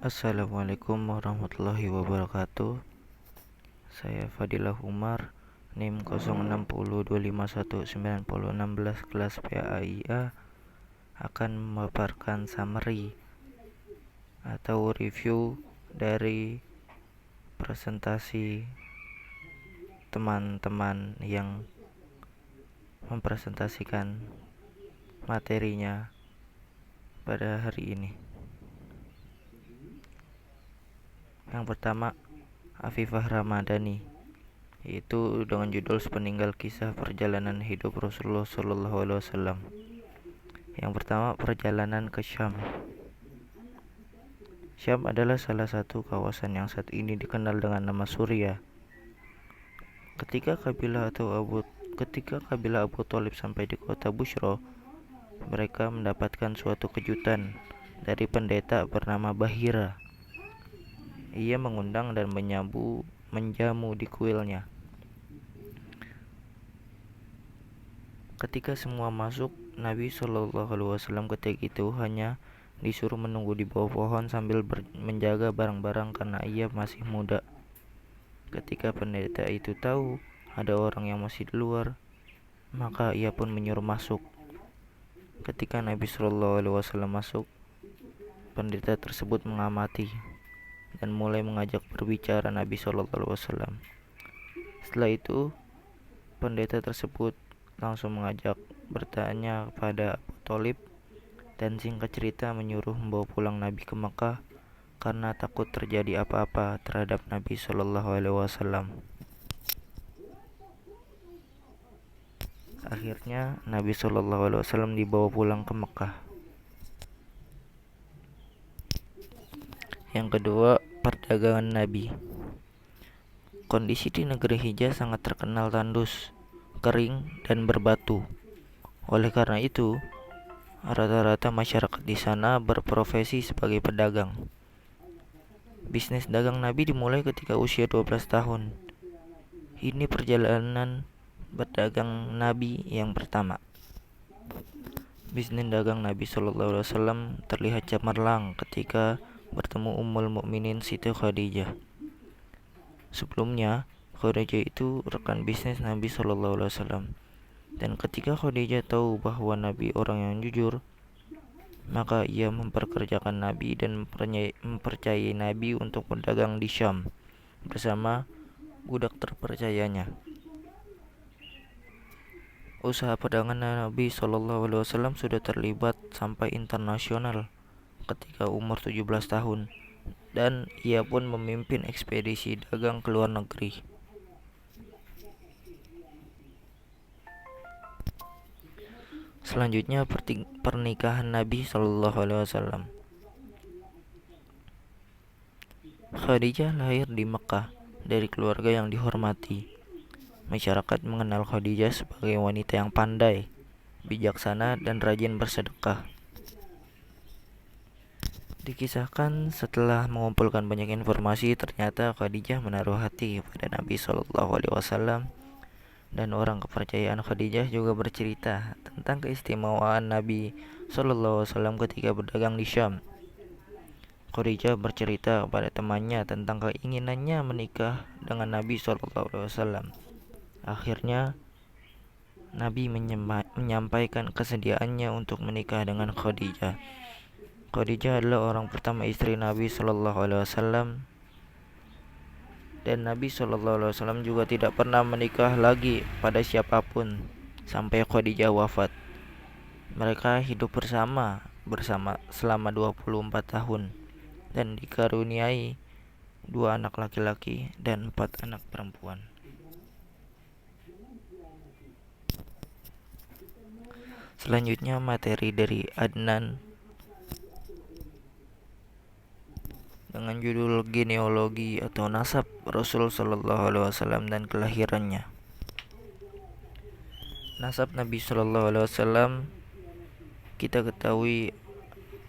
Assalamualaikum warahmatullahi wabarakatuh. Saya Fadilah Umar, NIM 0602519016 kelas PAIA akan memaparkan summary atau review dari presentasi teman-teman yang mempresentasikan materinya pada hari ini. Yang pertama, Afifah Ramadhani, yaitu dengan judul Sepeninggal Kisah Perjalanan Hidup Rasulullah SAW. Yang pertama, perjalanan ke Syam. Syam adalah salah satu kawasan yang saat ini dikenal dengan nama Suriah. Ketika kabilah Abu Thalib sampai di kota Bushra, mereka mendapatkan suatu kejutan dari pendeta bernama Bahira. Ia mengundang dan menjamu di kuilnya. Ketika semua masuk, Nabi SAW ketika itu hanya disuruh menunggu di bawah pohon sambil menjaga barang-barang karena ia masih muda. Ketika pendeta itu tahu ada orang yang masih di luar, maka ia pun menyuruh masuk. Ketika Nabi SAW masuk, pendeta tersebut mengamati dan mulai mengajak berbicara Nabi SAW. Setelah itu, pendeta tersebut langsung mengajak bertanya kepada Abu Thalib dan singkat cerita menyuruh membawa pulang Nabi ke Mekah karena takut terjadi apa-apa terhadap Nabi SAW. Akhirnya Nabi SAW dibawa pulang ke Mekah. Yang kedua, perdagangan Nabi. Kondisi di negeri Hijaz sangat terkenal tandus, kering, dan berbatu. Oleh karena itu, rata-rata masyarakat di sana berprofesi sebagai pedagang. Bisnis dagang Nabi dimulai ketika usia 12 tahun. Ini perjalanan berdagang Nabi yang pertama. Bisnis dagang Nabi SAW terlihat cemerlang ketika bertemu Ummul Mukminin Siti Khadijah. Sebelumnya, Khadijah itu rekan bisnis Nabi SAW. Dan ketika Khadijah tahu bahwa Nabi orang yang jujur, maka ia memperkerjakan Nabi dan mempercayai Nabi untuk berdagang di Syam bersama budak terpercayanya. Usaha perdagangan Nabi SAW sudah terlibat sampai internasional ketika umur 17 tahun, dan ia pun memimpin ekspedisi dagang ke luar negeri. Selanjutnya, pernikahan Nabi SAW. Khadijah lahir di Mekah dari keluarga yang dihormati. Masyarakat mengenal Khadijah sebagai wanita yang pandai, bijaksana, dan rajin bersedekah. Dikisahkan setelah mengumpulkan banyak informasi, ternyata Khadijah menaruh hati pada Nabi SAW, dan orang kepercayaan Khadijah juga bercerita tentang keistimewaan Nabi SAW ketika berdagang di Syam. Khadijah bercerita kepada temannya tentang keinginannya menikah dengan Nabi SAW. Akhirnya, Nabi menyampaikan kesediaannya untuk menikah dengan Khadijah. Khadijah adalah orang pertama istri Nabi SAW, dan Nabi SAW juga tidak pernah menikah lagi pada siapapun sampai Khadijah wafat. Mereka hidup bersama selama 24 tahun dan dikaruniai 2 anak laki-laki dan 4 anak perempuan. Selanjutnya, materi dari Adnan dengan judul genealogi atau nasab Rasul SAW dan kelahirannya. Nasab Nabi SAW kita ketahui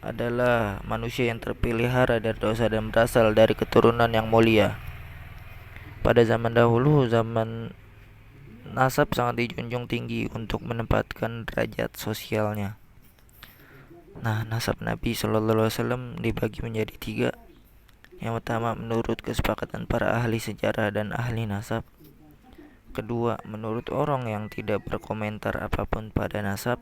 adalah manusia yang terpelihara dari dosa dan berasal dari keturunan yang mulia. Pada zaman dahulu, zaman nasab sangat dijunjung tinggi untuk menempatkan derajat sosialnya. Nah, nasab Nabi SAW dibagi menjadi 3, Yang pertama, menurut kesepakatan para ahli sejarah dan ahli nasab. Kedua, menurut orang yang tidak berkomentar apapun pada nasab.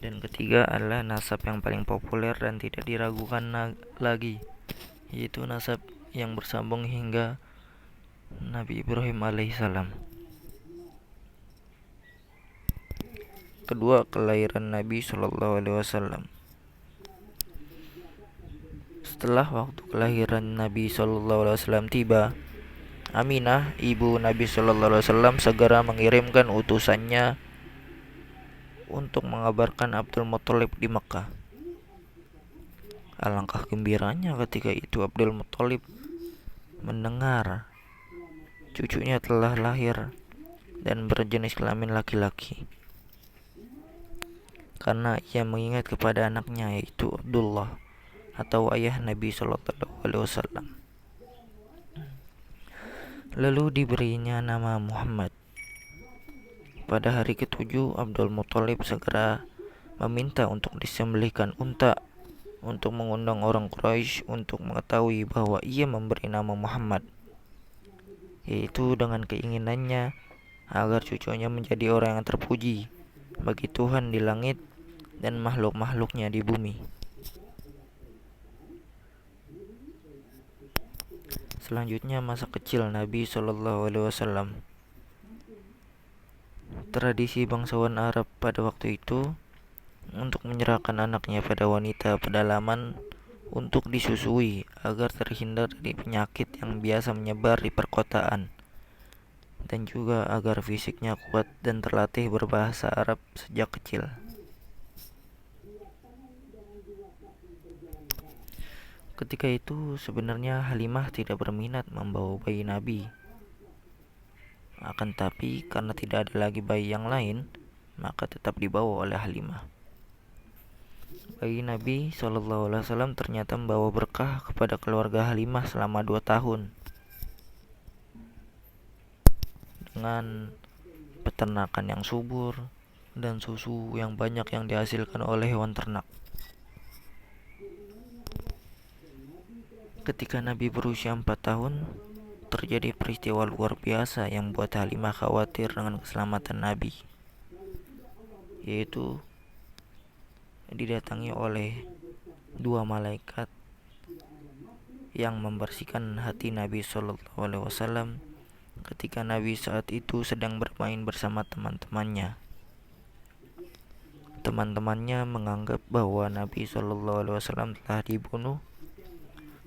Dan ketiga adalah nasab yang paling populer dan tidak diragukan lagi, yaitu nasab yang bersambung hingga Nabi Ibrahim alaihissalam. Kedua, kelahiran Nabi Shallallahu Alaihi Wasallam. Setelah waktu kelahiran Nabi Shallallahu Alaihi Wasallam tiba, Aminah, ibu Nabi Shallallahu Alaihi Wasallam, segera mengirimkan utusannya untuk mengabarkan Abdul Muthalib di Mekah. Alangkah gembiranya ketika itu Abdul Muthalib mendengar cucunya telah lahir dan berjenis kelamin laki-laki, karena ia mengingat kepada anaknya yaitu Abdullah atau ayah Nabi Shallallahu Alaihi Wasallam. Lalu diberinya nama Muhammad. Pada hari ke-7, Abdul Muthalib segera meminta untuk disembelihkan unta untuk mengundang orang Quraisy untuk mengetahui bahwa ia memberi nama Muhammad, yaitu dengan keinginannya agar cucunya menjadi orang yang terpuji bagi Tuhan di langit dan makhluk-makhluknya di bumi. Selanjutnya, masa kecil Nabi Shallallahu Alaihi Wasallam. Tradisi bangsawan Arab pada waktu itu untuk menyerahkan anaknya pada wanita pedalaman untuk disusui agar terhindar dari penyakit yang biasa menyebar di perkotaan, dan juga agar fisiknya kuat dan terlatih berbahasa Arab sejak kecil. Ketika itu sebenarnya Halimah tidak berminat membawa bayi Nabi. Akan tapi karena tidak ada lagi bayi yang lain, maka tetap dibawa oleh Halimah. Bayi Nabi SAW ternyata membawa berkah kepada keluarga Halimah selama 2 tahun. Dengan peternakan yang subur dan susu yang banyak yang dihasilkan oleh hewan ternak. Ketika Nabi berusia 4 tahun, terjadi peristiwa luar biasa yang membuat Halimah khawatir dengan keselamatan Nabi, yaitu didatangi oleh 2 malaikat yang membersihkan hati Nabi Shallallahu Alaihi Wasallam ketika Nabi saat itu sedang bermain bersama teman-temannya. Teman-temannya menganggap bahwa Nabi Shallallahu Alaihi Wasallam telah dibunuh,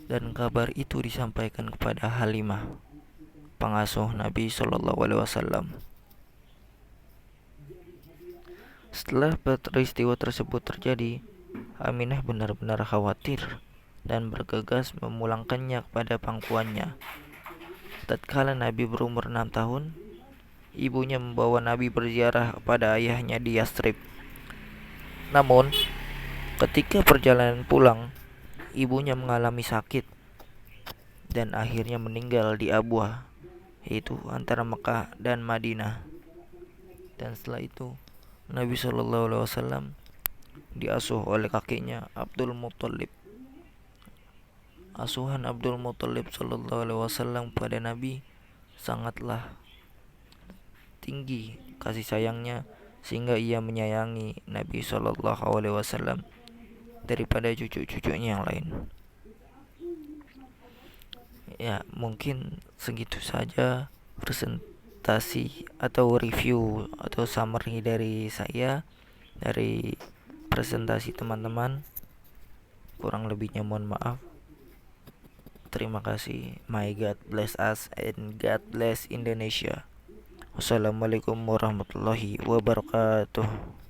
dan kabar itu disampaikan kepada Halimah, pengasuh Nabi Shallallahu Alaihi Wasallam. Setelah peristiwa tersebut terjadi, Aminah benar-benar khawatir dan bergegas memulangkannya kepada pangkuannya. Tatkala Nabi berumur 6 tahun, ibunya membawa Nabi berziarah kepada ayahnya di Yastrib. Namun, ketika perjalanan pulang, ibunya mengalami sakit dan akhirnya meninggal di Abwah, yaitu antara Mekah dan Madinah. Dan setelah itu Nabi Shallallahu Alaihi Wasallam diasuh oleh kakeknya Abdul Muthalib. Asuhan Abdul Muthalib Shallallahu Alaihi Wasallam pada Nabi sangatlah tinggi kasih sayangnya, sehingga ia menyayangi Nabi Shallallahu Alaihi Wasallam daripada cucu-cucunya yang lain. Ya, mungkin segitu saja presentasi atau review atau summary dari saya dari presentasi teman-teman. Kurang lebihnya mohon maaf. Terima kasih. My God bless us and God bless Indonesia. Wassalamualaikum warahmatullahi wabarakatuh.